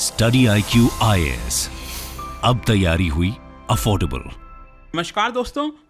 Study IQ IAS, अब तैयारी हुई अफोर्डेबल। नमस्कार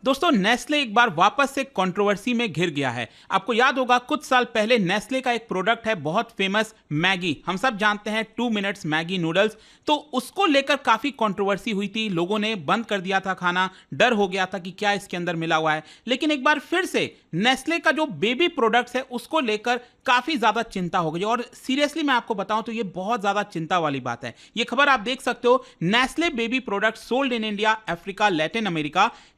दोस्तों नेस्ले एक बार वापस से कंट्रोवर्सी में घिर गया है। आपको याद होगा कुछ साल पहले नेस्ले का एक प्रोडक्ट है बहुत फेमस मैगी, हम सब जानते हैं 2 मिनट्स मैगी नूडल्स, तो उसको लेकर काफी कंट्रोवर्सी हुई थी। लोगों ने बंद कर दिया था खाना, डर हो गया था कि क्या इसके अंदर मिला हुआ है। लेकिन एक बार फिर से नेस्ले का जो बेबी प्रोडक्ट्स है उसको लेकर काफी ज्यादा चिंता हो गई, और सीरियसली मैं आपको बताऊं तो ये बहुत ज्यादा चिंता वाली बात है। ये खबर आप देख सकते हो, Nestle baby product sold in India, Africa, Latin America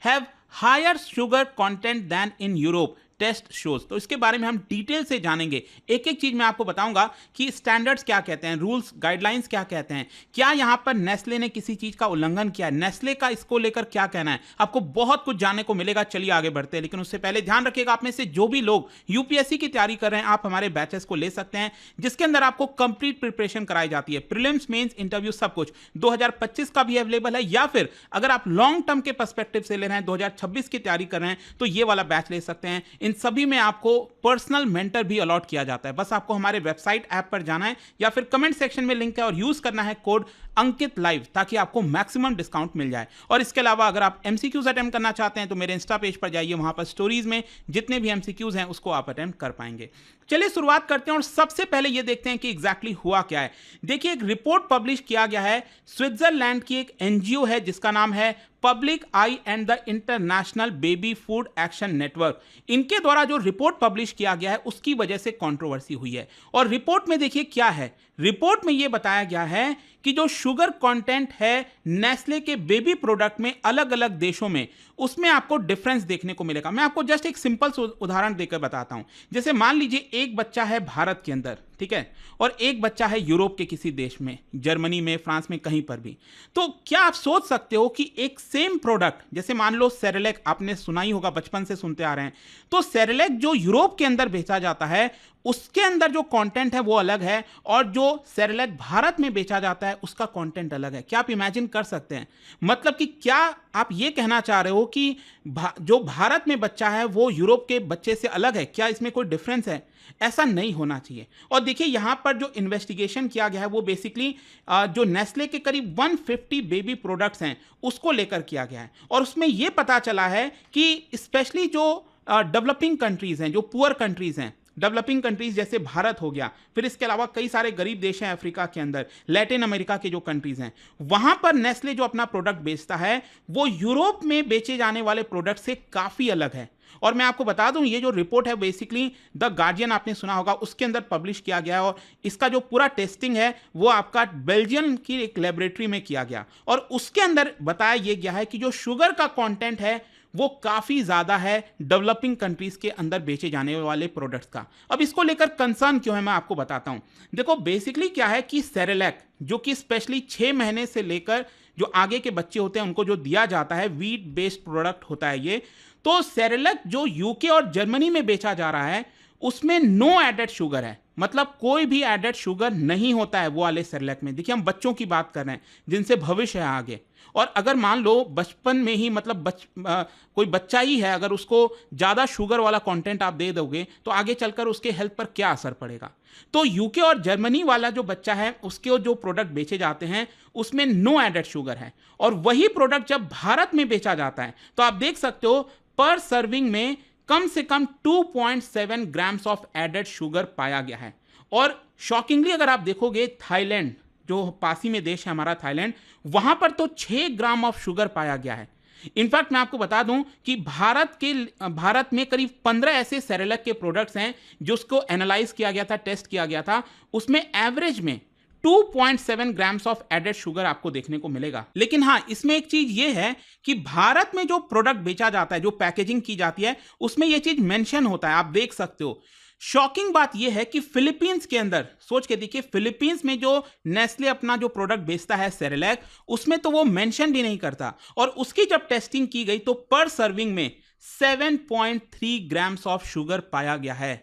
have higher sugar content than in Europe, test shows. तो इसके बारे में हम डिटेल से जानेंगे, एक एक चीज मैं आपको बताऊंगा कि स्टैंडर्ड्स क्या कहते हैं, रूल्स गाइडलाइंस क्या कहते हैं, क्या यहां पर नेस्ले ने किसी चीज का उल्लंघन किया है, नेस्ले का इसको लेकर क्या कहना है। आपको बहुत कुछ जानने को मिलेगा। चलिए आगे बढ़ते हैं, लेकिन उससे पहले ध्यान रखिएगा, आप में से जो भी लोग यूपीएससी की तैयारी कर रहे हैं आप हमारे बैचेस को ले सकते हैं, जिसके अंदर आपको कंप्लीट प्रिपरेशन कराई जाती है, प्रीलिम्स, मेंस, इंटरव्यू सब कुछ। 2025 का भी अवेलेबल है, या फिर अगर आप लॉन्ग टर्म के पर्सपेक्टिव से ले रहे हैं, 2026 की तैयारी कर रहे हैं, तो ये वाला बैच ले सकते हैं। इन सभी में आपको पर्सनल मेंटर भी अलॉट किया जाता है। बस आपको हमारे वेबसाइट ऐप पर जाना है या फिर कमेंट सेक्शन में लिंक है और यूज करना है कोड अंकित लाइव, ताकि आपको मैक्सिमम डिस्काउंट मिल जाए। और इसके अलावा अगर आप एमसीक्यूज अटेम्प्ट करना चाहते हैं तो मेरे इंस्टा पेज पर जाइए, वहां पर स्टोरीज में जितने भी एमसीक्यूज हैं उसको आप अटेम्प्ट कर पाएंगे। चलिए शुरुआत करते हैं और सबसे पहले ये देखते हैं कि एग्जैक्टली हुआ क्या है। देखिए, एक रिपोर्ट पब्लिश किया गया है, स्विट्जरलैंड की एक एनजीओ है जिसका नाम है public I and the international baby food action network. इनके द्वारा जो रिपोर्ट पब्लिश किया गया है उसकी वजह से कंट्रोवर्सी हुई है। और रिपोर्ट में देखिए क्या है, रिपोर्ट में यह बताया गया है कि जो शुगर कंटेंट है नेस्ले के बेबी प्रोडक्ट में अलग अलग देशों में, उसमें आपको डिफरेंस देखने को मिलेगा। मैं आपको जस्ट एक सिंपल उदाहरण देकर बताता हूं। जैसे मान लीजिए एक बच्चा है भारत के अंदर, ठीक है, और एक बच्चा है यूरोप के किसी देश में, जर्मनी में, फ्रांस में, कहीं पर भी। तो क्या आप सोच सकते हो कि एक सेम प्रोडक्ट, जैसे मान लो सेरेलैक, आपने सुना ही होगा, बचपन से सुनते आ रहे हैं, तो सेरेलैक जो यूरोप के अंदर बेचा जाता है उसके अंदर जो कंटेंट है वो अलग है, और जो सेरेलैक भारत में बेचा जाता है उसका कंटेंट अलग है। क्या आप इमेजिन कर सकते हैं? मतलब कि क्या आप ये कहना चाह रहे हो कि जो भारत में बच्चा है वो यूरोप के बच्चे से अलग है? क्या इसमें कोई डिफरेंस है? ऐसा नहीं होना चाहिए। और देखिए यहां पर जो इन्वेस्टिगेशन किया गया है वो बेसिकली जो नेस्ले के करीब 150 बेबी प्रोडक्ट्स हैं उसको लेकर किया गया है, और उसमें यह पता चला है कि स्पेशली जो डेवलपिंग कंट्रीज हैं, जो पुअर कंट्रीज हैं, डेवलपिंग कंट्रीज जैसे भारत हो गया, फिर इसके अलावा कई सारे गरीब देश हैं अफ्रीका के अंदर, लैटिन अमेरिका के जो कंट्रीज हैं, वहां पर नेस्ले जो अपना प्रोडक्ट बेचता है वो यूरोप में बेचे जाने वाले प्रोडक्ट से काफी अलग है। और मैं आपको बता दूं, ये जो रिपोर्ट है बेसिकली द गार्जियन, आपने सुना होगा, उसके अंदर पब्लिश किया गया है, और इसका जो पूरा टेस्टिंग है वो आपका बेल्जियम की एक लेबोरेटरी में किया गया, और उसके अंदर बताया यह गया है कि जो शुगर का कंटेंट है वो काफी ज्यादा है डेवलपिंग कंट्रीज के अंदर बेचे जाने वाले प्रोडक्ट्स का। अब इसको लेकर कंसर्न क्यों है मैं आपको बताता हूं। देखो बेसिकली क्या है कि सेरेलैक, जो कि स्पेशली 6 महीने से लेकर जो आगे के बच्चे होते हैं उनको जो दिया जाता है, व्हीट बेस्ड प्रोडक्ट होता है ये, तो सेरेलैक जो यूके और जर्मनी में बेचा जा रहा है उसमें नो एडेड शुगर है, मतलब कोई भी एडेड शुगर नहीं होता है वो वाले सेरेलैक में। देखिए हम बच्चों की बात कर रहे हैं जिनसे भविष्य है आगे, और अगर मान लो बचपन में ही, मतलब कोई बच्चा ही है, अगर उसको ज़्यादा शुगर वाला कंटेंट आप दे दोगे तो आगे चलकर उसके हेल्थ पर क्या असर पड़ेगा। तो यूके और जर्मनी वाला जो बच्चा है उसके जो प्रोडक्ट बेचे जाते हैं उसमें नो एडेड शुगर है, और वही प्रोडक्ट जब भारत में बेचा जाता है तो आप देख सकते हो पर सर्विंग में कम से कम 2.7 ग्राम्स ऑफ एडेड शुगर पाया गया है। और शॉकिंगली अगर आप देखोगे थाईलैंड, जो पासी में देश है हमारा थाईलैंड, वहां पर तो 6 ग्राम ऑफ शुगर पाया गया है। इनफैक्ट मैं आपको बता दूं कि भारत में करीब 15 ऐसे सेरेलैक के प्रोडक्ट्स हैं जो उसको एनालाइज किया गया था, टेस्ट किया गया था, उसमें एवरेज में 2.7 ग्राम्स ऑफ एडेड शुगर आपको देखने को मिलेगा। लेकिन हाँ, इसमें एक चीज ये है कि भारत में जो प्रोडक्ट बेचा जाता है, जो पैकेजिंग की जाती है, उसमें ये चीज मेंशन होता है, आप देख सकते हो। शॉकिंग बात यह है कि फिलीपींस के अंदर, सोच के देखिए, फिलीपींस में जो नेस्ले अपना जो प्रोडक्ट बेचता है सेरेलैक, उसमें तो वो मेंशन भी नहीं करता, और उसकी जब टेस्टिंग की गई तो पर सर्विंग में 7.3 ग्राम्स ऑफ शुगर पाया गया है।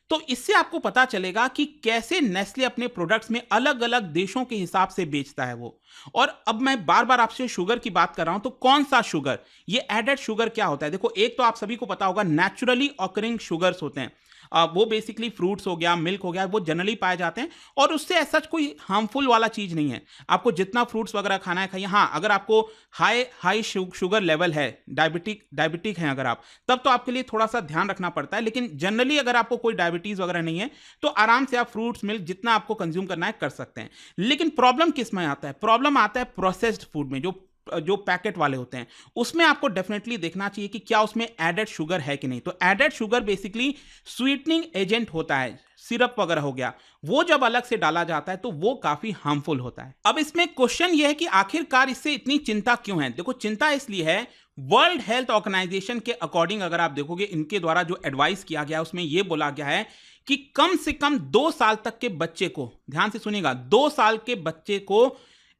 तो इससे आपको पता चलेगा कि कैसे नेस्ले अपने प्रोडक्ट्स में अलग अलग देशों के हिसाब से बेचता है वो। और अब मैं बार बार आपसे शुगर की बात कर रहा हूं, तो कौन सा शुगर, ये एडेड शुगर क्या होता है? देखो, एक तो आप सभी को पता होगा नेचुरली ऑकरिंग शुगर्स होते हैं। वो बेसिकली फ्रूट्स हो गया, मिल्क हो गया, वो जनरली पाए जाते हैं और उससे ऐसा कोई हार्मफुल वाला चीज़ नहीं है। आपको जितना फ्रूट्स वगैरह खाना है खाइए। हाँ, अगर आपको हाई शुगर लेवल है, डायबिटिक हैं अगर आप, तब तो आपके लिए थोड़ा सा ध्यान रखना पड़ता है। लेकिन जनरली अगर आपको कोई डायबिटीज़ वगैरह नहीं है तो आराम से आप फ्रूट्स, मिल्क जितना आपको कंज्यूम करना है कर सकते हैं। लेकिन प्रॉब्लम किस में आता है? प्रॉब्लम आता है प्रोसेस्ड फूड में, जो पैकेट वाले होते हैं उसमें आपको डेफिनेटली देखना चाहिए कि क्या उसमें एडेड शुगर है कि नहीं। तो added sugar basically sweetening agent होता है, सिरप वगैरह हो गया, वो जब अलग से डाला जाता है तो वो काफी हार्मफुल होता है। अब इसमें क्वेश्चन ये है कि आखिरकार इससे इतनी चिंता क्यों है? देखो, चिंता इसलिए है, वर्ल्ड हेल्थ ऑर्गेनाइजेशन के अकॉर्डिंग अगर आप देखोगे, इनके द्वारा जो एडवाइस किया गया है उसमें यह बोला गया है कि कम से कम 2 साल तक के बच्चे को, ध्यान से सुनिएगा, 2 साल के बच्चे को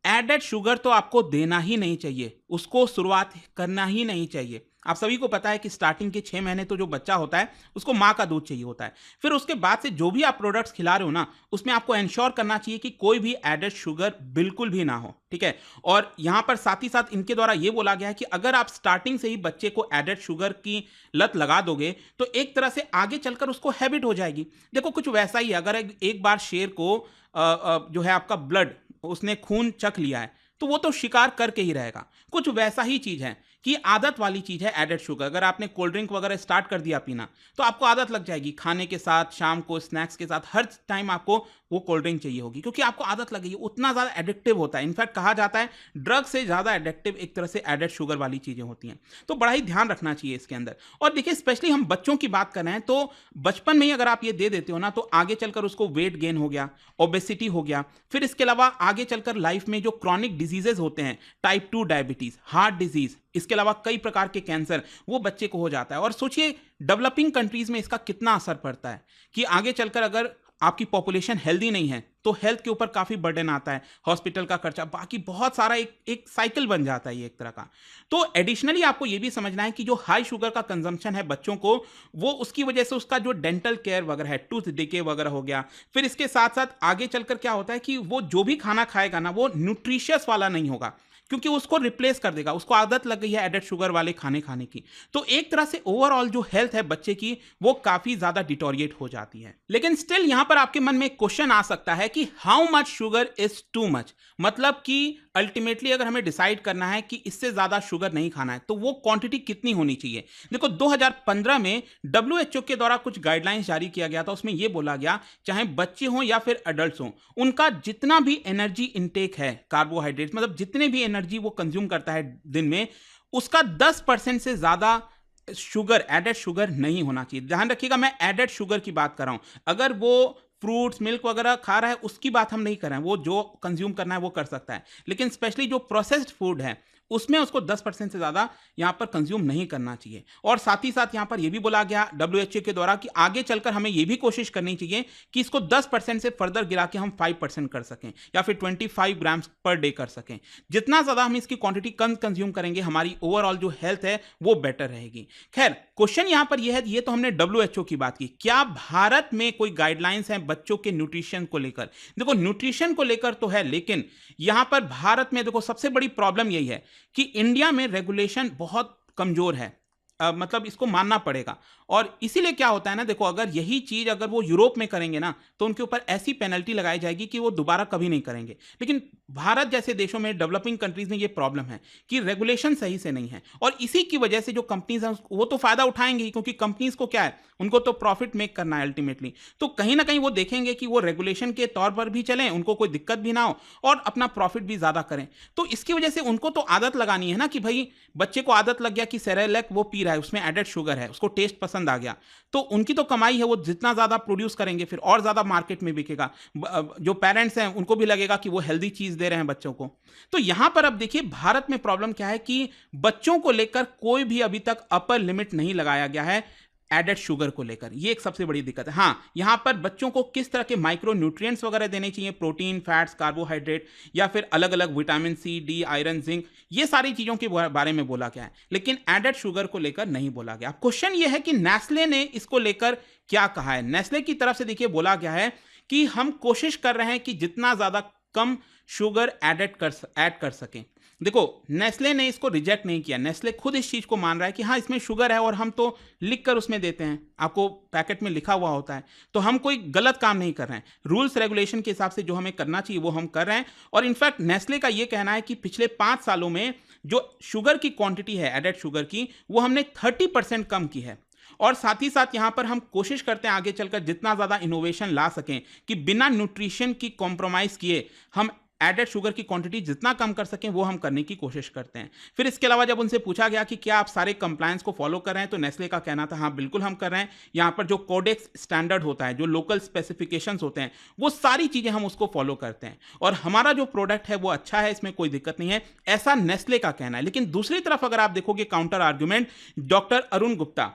एडेड शुगर तो आपको देना ही नहीं चाहिए, उसको शुरुआत करना ही नहीं चाहिए। आप सभी को पता है कि स्टार्टिंग के 6 महीने तो जो बच्चा होता है उसको माँ का दूध चाहिए होता है। फिर उसके बाद से जो भी आप प्रोडक्ट्स खिला रहे हो ना, उसमें आपको इंश्योर करना चाहिए कि कोई भी एडेड शुगर बिल्कुल भी ना हो, ठीक है। और यहाँ पर साथ ही साथ इनके द्वारा ये बोला गया है कि अगर आप स्टार्टिंग से ही बच्चे को एडेड शुगर की लत लगा दोगे तो एक तरह से आगे चलकर उसको हैबिट हो जाएगी। देखो, कुछ वैसा ही है, अगर एक बार शेर को जो है आपका ब्लड, उसने खून चख लिया है तो वो तो शिकार करके ही रहेगा। कुछ वैसा ही चीज है कि आदत वाली चीज है एडेड शुगर। अगर आपने कोल्ड ड्रिंक वगैरह स्टार्ट कर दिया पीना तो आपको आदत लग जाएगी, खाने के साथ, शाम को स्नैक्स के साथ, हर टाइम आपको वो कोल्ड ड्रिंक चाहिए होगी, क्योंकि आपको आदत लग गई है। उतना ज्यादा एडिक्टिव होता है। इनफैक्ट कहा जाता है ड्रग से ज्यादा एडिक्टिव एक तरह से एडेड शुगर वाली चीजें होती हैं। तो बड़ा ही ध्यान रखना चाहिए इसके अंदर। और देखिए, स्पेशली हम बच्चों की बात कर रहे हैं तो बचपन में ही अगर आप ये दे देते हो ना तो आगे चलकर उसको वेट गेन हो गया, ओबेसिटी हो गया, फिर इसके अलावा आगे चलकर लाइफ में जो क्रॉनिक डिजीजेज होते हैं, टाइप 2 डायबिटीज, हार्ट डिजीज, इसके अलावा कई प्रकार के कैंसर, वो बच्चे को हो जाता है। और सोचिए डेवलपिंग कंट्रीज में इसका कितना असर पड़ता है कि आगे चलकर अगर आपकी पॉपुलेशन हेल्दी नहीं है तो हेल्थ के ऊपर काफी बर्डन आता है, हॉस्पिटल का खर्चा, बाकी बहुत सारा एक साइकिल बन जाता है ये एक तरह का। तो एडिशनली आपको ये भी समझना है कि जो हाई शुगर का कंजम्पशन है बच्चों को, वो उसकी वजह से उसका जो डेंटल केयर वगैरह है, टूथ डिके वगैरह हो गया, फिर इसके साथ साथ आगे चलकर क्या होता है कि वो जो भी खाना खाएगा ना वो न्यूट्रिशियस वाला नहीं होगा, क्योंकि उसको रिप्लेस कर देगा, उसको आदत लग गई है एडेड शुगर वाले खाने की। तो एक तरह से ओवरऑल जो हेल्थ है बच्चे की वो काफी ज्यादा डिटोरिएट हो जाती है। लेकिन स्टिल यहां पर आपके मन में एक क्वेश्चन आ सकता है कि how much sugar is too much, मतलब कि अल्टीमेटली अगर हमें डिसाइड करना है कि इससे ज्यादा शुगर नहीं खाना है तो वो क्वांटिटी कितनी होनी चाहिए। देखो, 2015 में WHO के द्वारा कुछ गाइडलाइंस जारी किया गया था, उसमें यह बोला गया चाहे बच्चे हों या फिर एडल्ट्स हों, उनका जितना भी एनर्जी इंटेक है, कार्बोहाइड्रेट्स मतलब जितने भी एनर्जी वो कंज्यूम करता है दिन में, उसका 10% से ज्यादा शुगर, एडेड शुगर नहीं होना चाहिए। ध्यान रखिएगा, मैं एडेड शुगर की बात कर रहा हूं। अगर वो फ्रूट्स, मिल्क वगैरह खा रहा है उसकी बात हम नहीं कर रहे हैं, वो जो कंज्यूम करना है वो कर सकता है। लेकिन स्पेशली जो प्रोसेस्ड फूड है उसमें उसको 10% से ज्यादा यहां पर कंज्यूम नहीं करना चाहिए। और साथ ही साथ यहां पर यह भी बोला गया WHO के द्वारा कि आगे चलकर हमें यह भी कोशिश करनी चाहिए कि इसको 10% से फर्दर गिरा के हम 5% कर सकें या फिर 25 ग्राम्स पर डे कर सकें। जितना ज्यादा हम इसकी क्वांटिटी कम कंज्यूम करेंगे, हमारी ओवरऑल जो हेल्थ है वो बेटर रहेगी। खैर, क्वेश्चन यहां पर यह है, ये तो हमने WHO की बात की, क्या भारत में कोई गाइडलाइंस हैं बच्चों के न्यूट्रिशन को लेकर? देखो, न्यूट्रिशन को लेकर तो है, लेकिन यहां पर भारत में देखो सबसे बड़ी प्रॉब्लम यही है कि इंडिया में रेगुलेशन बहुत कमजोर है। मतलब इसको मानना पड़ेगा। और इसीलिए क्या होता है ना, देखो अगर यही चीज अगर वो यूरोप में करेंगे ना तो उनके ऊपर ऐसी पेनल्टी लगाई जाएगी कि वो दोबारा कभी नहीं करेंगे। लेकिन भारत जैसे देशों में, डेवलपिंग कंट्रीज में ये प्रॉब्लम है कि रेगुलेशन सही से नहीं है, और इसी की वजह से जो कंपनीज हैं वो तो फायदा उठाएंगे ही, क्योंकि कंपनीज को क्या है, उनको तो प्रॉफिट मेक करना है अल्टीमेटली। तो कहीं ना कहीं वो देखेंगे कि वो रेगुलेशन के तौर पर भी चलें, उनको कोई दिक्कत भी ना हो और अपना प्रॉफिट भी ज्यादा करें। तो इसकी वजह से उनको तो आदत लगानी है ना कि भाई बच्चे को आदत लग गया कि सेरेलैक वो पी रहा है, उसमें एडेड शुगर है, उसको टेस्ट पसंद आ गया, तो उनकी तो कमाई है, वो जितना ज्यादा प्रोड्यूस करेंगे फिर और ज्यादा मार्केट में बिकेगा। जो पेरेंट्स हैं उनको भी लगेगा कि वो हेल्दी चीज दे रहे हैं बच्चों को। तो यहां पर अब देखिए भारत में प्रॉब्लम क्या है कि बच्चों को लेकर कोई भी अभी तक अपर लिमिट नहीं लगाया गया है एडेड शुगर को लेकर। ये एक सबसे बड़ी दिक्कत है। हाँ, यहां पर बच्चों को किस तरह के माइक्रो न्यूट्रिएंट्स वगैरह देने चाहिए, प्रोटीन, फैट्स, कार्बोहाइड्रेट या फिर अलग अलग vitamin C, D, iron, zinc, ये सारी चीजों के बारे में बोला गया है, लेकिन एडेड शुगर को लेकर नहीं बोला गया। क्वेश्चन ये है कि नेस्ले ने इसको लेकर क्या कहा है। नेस्ले की तरफ से देखिए बोला गया है कि हम कोशिश कर रहे हैं कि जितना ज्यादा कम शुगर ऐड कर सकें। देखो, नेस्ले ने इसको रिजेक्ट नहीं किया, नेस्ले खुद इस चीज़ को मान रहा है कि हाँ इसमें शुगर है और हम तो लिख कर उसमें देते हैं, आपको पैकेट में लिखा हुआ होता है, तो हम कोई गलत काम नहीं कर रहे हैं। रूल्स रेगुलेशन के हिसाब से जो हमें करना चाहिए वो हम कर रहे हैं। और इनफैक्ट नेस्ले का ये कहना है कि पिछले 5 सालों में जो शुगर की क्वांटिटी है एडेड शुगर की, वो हमने 30% कम की है। और साथ ही साथ यहाँ पर हम कोशिश करते हैं आगे चलकर जितना ज़्यादा इनोवेशन ला सकें कि बिना न्यूट्रिशन की कॉम्प्रोमाइज़ किए हम एडेड शुगर की क्वांटिटी जितना कम कर सकें वो हम करने की कोशिश करते हैं। फिर इसके अलावा जब उनसे पूछा गया कि क्या आप सारे कंप्लायंस को फॉलो कर रहे हैं, तो नेस्ले का कहना था हाँ बिल्कुल हम कर रहे हैं। यहाँ पर जो कोडेक्स स्टैंडर्ड होता है, जो लोकल स्पेसिफिकेशंस होते हैं, वो सारी चीज़ें हम उसको फॉलो करते हैं और हमारा जो प्रोडक्ट है वो अच्छा है, इसमें कोई दिक्कत नहीं है, ऐसा नेस्ले का कहना है। लेकिन दूसरी तरफ अगर आप देखोगे counter argument, doctor Arun Gupta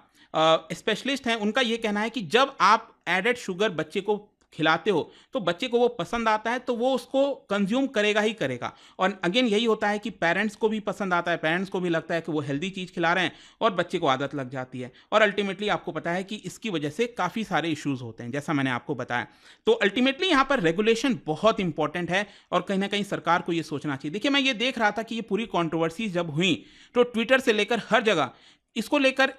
specialist हैं, उनका यह कहना है कि जब आप एडेड शुगर बच्चे को खिलाते हो तो बच्चे को वो पसंद आता है तो वो उसको कंज्यूम करेगा ही करेगा। और अगेन यही होता है कि पेरेंट्स को भी पसंद आता है, पेरेंट्स को भी लगता है कि वो हेल्दी चीज़ खिला रहे हैं और बच्चे को आदत लग जाती है। और अल्टीमेटली आपको पता है कि इसकी वजह से काफ़ी सारे इश्यूज होते हैं, जैसा मैंने आपको बताया। तो अल्टीमेटली यहाँ पर रेगुलेशन बहुत इंपॉर्टेंट है और कहीं ना कहीं सरकार को ये सोचना चाहिए। देखिए, मैं ये देख रहा था कि ये पूरी कॉन्ट्रोवर्सी जब हुई तो ट्विटर से लेकर हर जगह इसको लेकर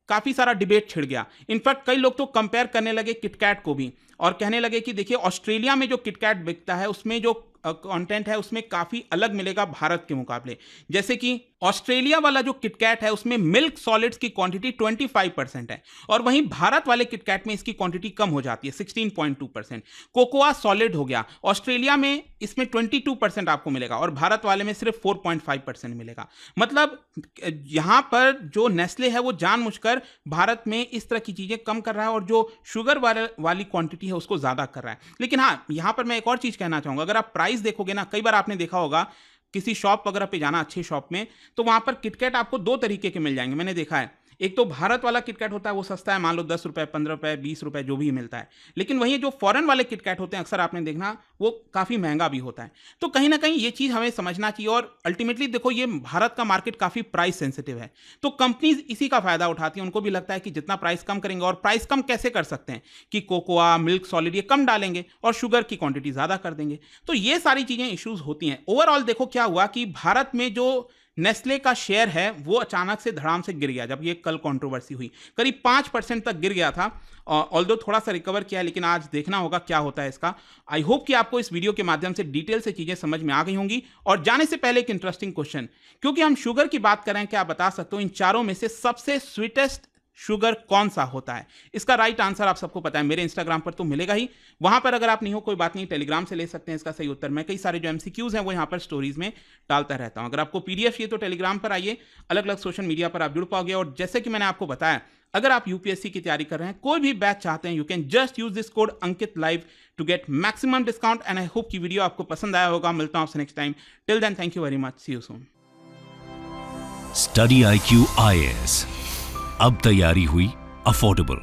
काफ़ी सारा डिबेट छिड़ गया। इनफैक्ट कई लोग तो कंपेयर करने लगे किटकैट को भी और कहने लगे कि देखिए ऑस्ट्रेलिया में जो किटकैट बिकता है उसमें जो कंटेंट है उसमें काफ़ी अलग मिलेगा भारत के मुकाबले। जैसे कि ऑस्ट्रेलिया वाला जो किटकैट है उसमें मिल्क सॉलिड्स की क्वांटिटी 25% है और वहीं भारत वाले किटकैट में इसकी क्वांटिटी कम हो जाती है 16.2%। कोकोआ सॉलिड हो गया, ऑस्ट्रेलिया में इसमें 22% आपको मिलेगा और भारत वाले में सिर्फ 4.5% मिलेगा। मतलब यहाँ पर जो नेस्ले है वो जानबूझकर भारत में इस तरह की चीज़ें कम कर रहा है और जो शुगर वाली क्वांटिटी है उसको ज़्यादा कर रहा है। लेकिन हाँ, यहाँ पर मैं एक और चीज़ कहना चाहूँगा, अगर आप प्राइस देखोगे ना, कई बार आपने देखा होगा किसी शॉप वगैरह पे जाना, अच्छी शॉप में, तो वहाँ पर किटकैट आपको 2 तरीके के मिल जाएंगे, मैंने देखा है। एक तो भारत वाला किटकैट होता है, वो सस्ता है, मान लो 10 रुपये, 15 रुपये, 20 रुपये जो भी मिलता है। लेकिन वहीं जो फॉरेन वाले किटकैट होते हैं अक्सर आपने देखना वो काफ़ी महंगा भी होता है। तो कहीं ना कहीं ये चीज़ हमें समझना चाहिए। और अल्टीमेटली देखो, ये भारत का मार्केट काफ़ी प्राइस सेंसिटिव है, तो कंपनीज इसी का फ़ायदा उठाती हैं। उनको भी लगता है कि जितना प्राइस कम करेंगे, और प्राइस कम कैसे कर सकते हैं कि कोकोआ, मिल्क सॉलिड ये कम डालेंगे और शुगर की क्वांटिटी ज़्यादा कर देंगे। तो ये सारी चीज़ें इश्यूज़ होती हैं। ओवरऑल देखो क्या हुआ कि भारत में जो नेस्ले का शेयर है वो अचानक से धड़ाम से गिर गया। जब ये कल कंट्रोवर्सी हुई करीब 5% तक गिर गया था, ऑल्दो थोड़ा सा रिकवर किया, लेकिन आज देखना होगा क्या होता है इसका। आई होप कि आपको इस वीडियो के माध्यम से डिटेल से चीज़ें समझ में आ गई होंगी। और जाने से पहले एक इंटरेस्टिंग क्वेश्चन, क्योंकि हम शुगर की बात कर रहे हैं, क्या आप बता सकते हो इन चारों में से सबसे स्वीटेस्ट शुगर कौन सा होता है? इसका राइट आंसर आप सबको पता है, मेरे इंस्टाग्राम पर तो मिलेगा ही। वहां पर अगर आप नहीं हो कोई बात नहीं, टेलीग्राम से ले सकते हैं इसका सही उत्तर। मैं कई सारे जो एमसीक्यूज हैं वो यहाँ पर स्टोरीज में डालता रहता हूँ। अगर आपको पीडीएफ चाहिए तो टेलीग्राम पर आइए, अलग अलग सोशल मीडिया पर आप जुड़ पाओगे। और जैसे कि मैंने आपको बताया, अगर आप यूपीएससी की तैयारी कर रहे हैं, कोई भी बैच चाहते हैं, you can just use this code Ankit live to get maximum discount. And I hope की वीडियो आपको पसंद आया होगा। मिलता हूं आपसे next time. Till then, thank you very much, see you soon. Study IQ IAS, अब तैयारी हुई अफोर्डेबल।